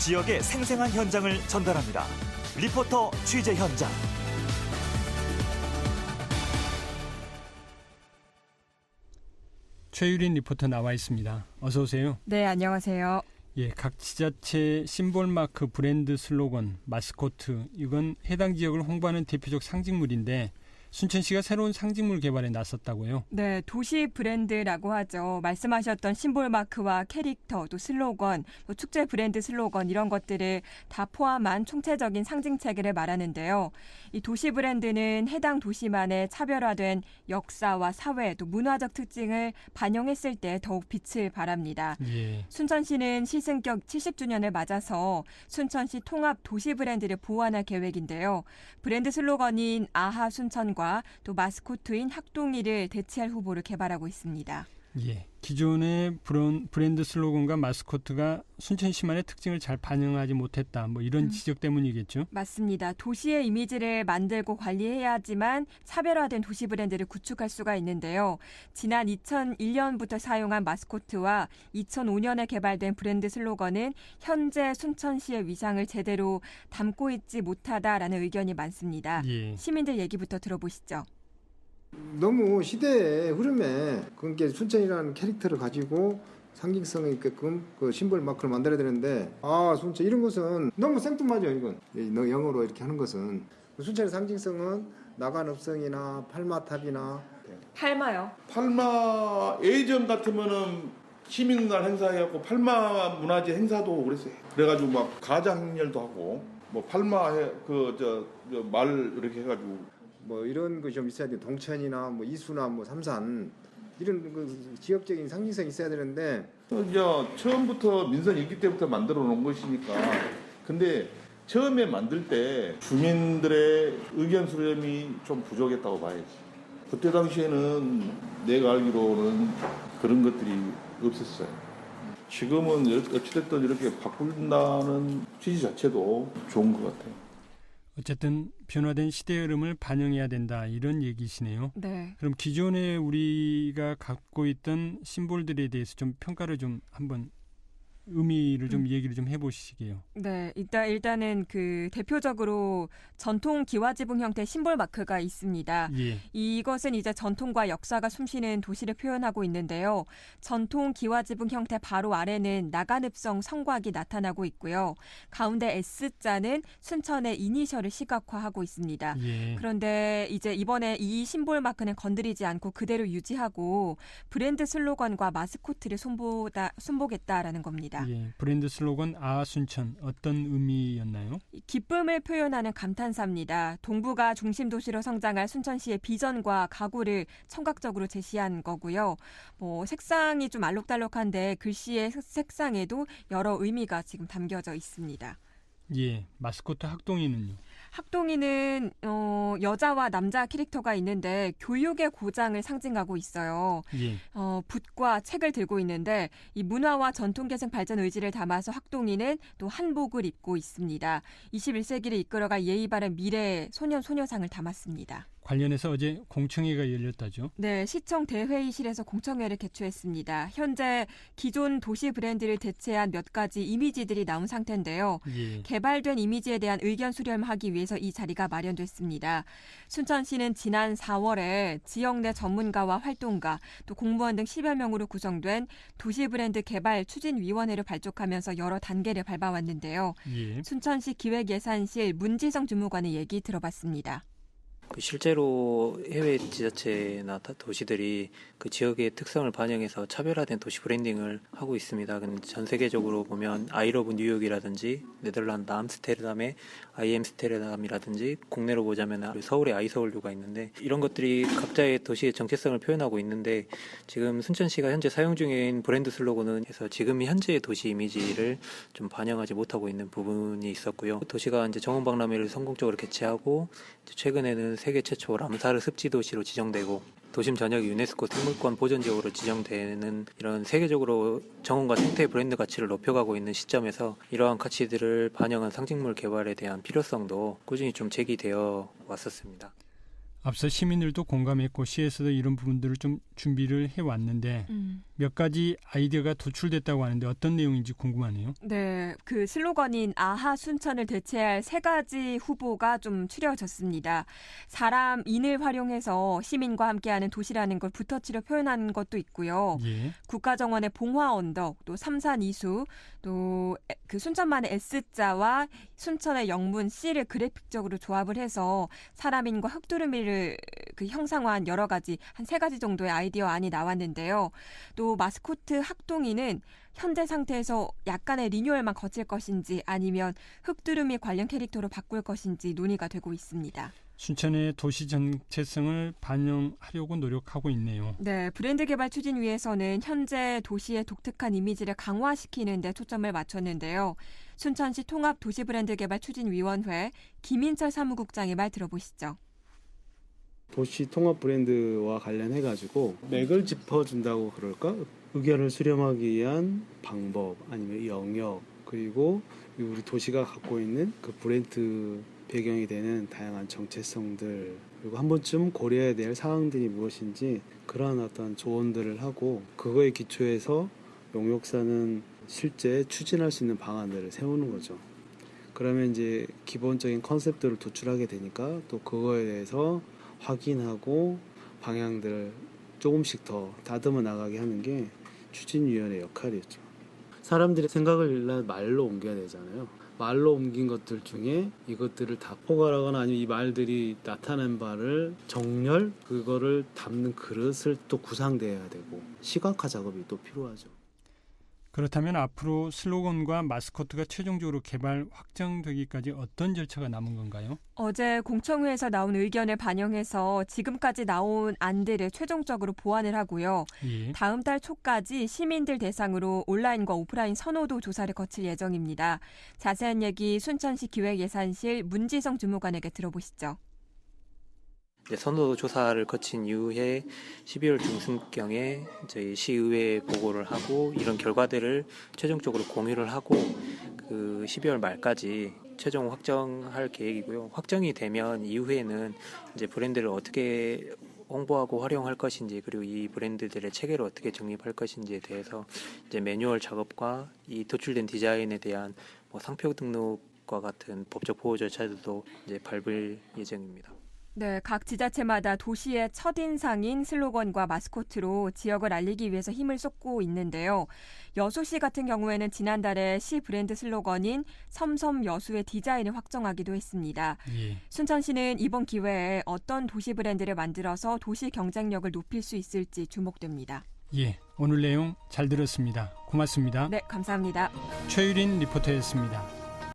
지역의 생생한 현장을 전달합니다. 리포터 취재 현장. 최유린 리포터 나와 있습니다. 어서 오세요. 네, 안녕하세요. 예, 각 지자체 심볼 마크, 브랜드 슬로건, 마스코트, 이건 해당 지역을 홍보하는 대표적 상징물인데 순천시가 새로운 상징물 개발에 나섰다고요? 네, 도시 브랜드라고 하죠. 말씀하셨던 심볼 마크와 캐릭터, 또 슬로건, 또 축제 브랜드 슬로건 이런 것들을 다 포함한 총체적인 상징 체계를 말하는데요. 이 도시 브랜드는 해당 도시만의 차별화된 역사와 사회, 또 문화적 특징을 반영했을 때 더욱 빛을 발합니다. 예. 순천시는 시승격 70주년을 맞아서 순천시 통합 도시 브랜드를 보완할 계획인데요. 브랜드 슬로건인 아하 순천과 또 마스코트인 학동이를 대체할 후보를 개발하고 있습니다. 예, 기존의 브랜드 슬로건과 마스코트가 순천시만의 특징을 잘 반영하지 못했다. 뭐 이런 지적 때문이겠죠? 맞습니다. 도시의 이미지를 만들고 관리해야 하지만 차별화된 도시 브랜드를 구축할 수가 있는데요. 지난 2001년부터 사용한 마스코트와 2005년에 개발된 브랜드 슬로건은 현재 순천시의 위상을 제대로 담고 있지 못하다라는 의견이 많습니다. 예. 시민들 얘기부터 들어보시죠. 너무 시대의 흐름에 그게 순천이라는 캐릭터를 가지고 상징성이 있게끔 그 심볼 마크를 만들어야 되는데 순천 이런 것은 너무 생뚱맞아요. 이건 영어로 이렇게 하는 것은 순천의 상징성은 나간읍성이나 팔마탑이나 팔마요. 팔마 예전 같으면은 시민날 행사해갖고 팔마 문화재 행사도 그랬어요. 그래가지고 막 가자 행렬도 하고 뭐 팔마 말 이렇게 해가지고. 뭐 이런 거 좀 있어야 돼. 동천이나 뭐 이수나 뭐 삼산 이런 그 지역적인 상징성이 있어야 되는데 이제 처음부터 민선 있기 때부터 만들어 놓은 것이니까. 근데 처음에 만들 때 주민들의 의견 수렴이 좀 부족했다고 봐야지. 그때 당시에는 내가 알기로는 그런 것들이 없었어요. 지금은 어찌됐든 이렇게 바꾼다는 취지 자체도 좋은 것 같아요. 어쨌든 변화된 시대의 흐름을 반영해야 된다 이런 얘기시네요. 네. 그럼 기존에 우리가 갖고 있던 심볼들에 대해서 좀 평가를 좀 한번 의미를 좀 얘기를 좀 해보시게요. 네, 일단은 그 대표적으로 전통 기와지붕 형태 심볼 마크가 있습니다. 예. 이것은 이제 전통과 역사가 숨쉬는 도시를 표현하고 있는데요. 전통 기와지붕 형태 바로 아래는 나간읍성 성곽이 나타나고 있고요. 가운데 S자는 순천의 이니셜을 시각화하고 있습니다. 예. 그런데 이제 이번에 이 심볼 마크는 건드리지 않고 그대로 유지하고 브랜드 슬로건과 마스코트를 손보겠다라는 겁니다. 예, 브랜드 슬로건 아순천 어떤 의미였나요? 기쁨을 표현하는 감탄사입니다. 동부가 중심 도시로 성장할 순천시의 비전과 각오를 청각적으로 제시한 거고요. 뭐 색상이 좀 알록달록한데 글씨의 색상에도 여러 의미가 지금 담겨져 있습니다. 예, 마스코트 학동이는요? 학동이는 여자와 남자 캐릭터가 있는데 교육의 고장을 상징하고 있어요. 예. 붓과 책을 들고 있는데 이 문화와 전통 계승 발전 의지를 담아서 학동이는 또 한복을 입고 있습니다. 21세기를 이끌어갈 예의 바른 미래의 소녀상을 담았습니다. 관련해서 어제 공청회가 열렸다죠? 네, 시청 대회의실에서 공청회를 개최했습니다. 현재 기존 도시 브랜드를 대체한 몇 가지 이미지들이 나온 상태인데요. 예. 개발된 이미지에 대한 의견 수렴하기 위해서 이 자리가 마련됐습니다. 순천시는 지난 4월에 지역 내 전문가와 활동가, 또 공무원 등 10여 명으로 구성된 도시 브랜드 개발 추진위원회를 발족하면서 여러 단계를 밟아왔는데요. 예. 순천시 기획예산실 문지성 주무관의 얘기 들어봤습니다. 실제로 해외 지자체나 도시들이 그 지역의 특성을 반영해서 차별화된 도시 브랜딩을 하고 있습니다. 근데 전 세계적으로 보면 아이러브 뉴욕이라든지 네덜란드 암스테르담의 아이엠스테르담이라든지 국내로 보자면 서울의 아이서울유가 있는데 이런 것들이 각자의 도시의 정체성을 표현하고 있는데 지금 순천시가 현재 사용 중인 브랜드 슬로건은 해서 지금 현재의 도시 이미지를 좀 반영하지 못하고 있는 부분이 있었고요. 도시가 이제 정원박람회를 성공적으로 개최하고 최근에는 세계 최초 람사르 습지 도시로 지정되고 도심 전역이 유네스코 생물권 보전지역으로 지정되는 이런 세계적으로 정원과 생태 브랜드 가치를 높여가고 있는 시점에서 이러한 가치들을 반영한 상징물 개발에 대한 필요성도 꾸준히 좀 제기되어 왔었습니다. 앞서 시민들도 공감했고 시에서도 이런 부분들을 좀 준비를 해왔는데 몇 가지 아이디어가 도출됐다고 하는데 어떤 내용인지 궁금하네요. 네, 그 슬로건인 아하 순천을 대체할 3가지 후보가 좀 추려졌습니다. 사람, 인을 활용해서 시민과 함께하는 도시라는 걸 붓터치려 표현하는 것도 있고요. 예. 국가정원의 봉화 언덕, 또 삼산 이수, 또 그 순천만의 S자와 순천의 영문 C를 그래픽적으로 조합을 해서 사람인과 흙두루미를 그 형상화한 여러 가지 한 3가지 정도의 아이디어 안이 나왔는데요. 또 마스코트 학동이는 현재 상태에서 약간의 리뉴얼만 거칠 것인지 아니면 흙두루미 관련 캐릭터로 바꿀 것인지 논의가 되고 있습니다. 순천의 도시 정체성을 반영하려고 노력하고 있네요. 네, 브랜드 개발 추진위에서는 현재 도시의 독특한 이미지를 강화시키는 데 초점을 맞췄는데요. 순천시 통합도시브랜드개발추진위원회 김인철 사무국장의 말 들어보시죠. 도시 통합 브랜드와 관련해가지고 맥을 짚어준다고 그럴까? 의견을 수렴하기 위한 방법 아니면 영역 그리고 우리 도시가 갖고 있는 그 브랜드 배경이 되는 다양한 정체성들 그리고 한 번쯤 고려해야 될 사항들이 무엇인지 그러한 어떤 조언들을 하고 그거에 기초해서 용역사는 실제 추진할 수 있는 방안들을 세우는 거죠. 그러면 이제 기본적인 컨셉들을 도출하게 되니까 또 그거에 대해서 확인하고 방향들을 조금씩 더 다듬어 나가게 하는 게 추진위원회 역할이었죠. 사람들의 생각을 말로 옮겨야 되잖아요. 말로 옮긴 것들 중에 이것들을 다 포괄하거나 아니면 이 말들이 나타낸 바를 정렬 그거를 담는 그릇을 또 구상돼야 되고 시각화 작업이 또 필요하죠. 그렇다면 앞으로 슬로건과 마스코트가 최종적으로 개발 확정되기까지 어떤 절차가 남은 건가요? 어제 공청회에서 나온 의견을 반영해서 지금까지 나온 안들을 최종적으로 보완을 하고요. 예. 다음 달 초까지 시민들 대상으로 온라인과 오프라인 선호도 조사를 거칠 예정입니다. 자세한 얘기 순천시 기획예산실 문지성 주무관에게 들어보시죠. 선호도 조사를 거친 이후에 12월 중순경에 저희 시의회에 보고를 하고 이런 결과들을 최종적으로 공유를 하고 그 12월 말까지 최종 확정할 계획이고요. 확정이 되면 이후에는 이제 브랜드를 어떻게 홍보하고 활용할 것인지 그리고 이 브랜드들의 체계를 어떻게 정립할 것인지에 대해서 이제 매뉴얼 작업과 이 도출된 디자인에 대한 상표 등록과 같은 법적 보호 절차들도 이제 밟을 예정입니다. 네, 각 지자체마다 도시의 첫인상인 슬로건과 마스코트로 지역을 알리기 위해서 힘을 쏟고 있는데요. 여수시 같은 경우에는 지난달에 시 브랜드 슬로건인 섬섬여수의 디자인을 확정하기도 했습니다. 예. 순천시는 이번 기회에 어떤 도시 브랜드를 만들어서 도시 경쟁력을 높일 수 있을지 주목됩니다. 예, 오늘 내용 잘 들었습니다. 고맙습니다. 네, 감사합니다. 최유린 리포터였습니다.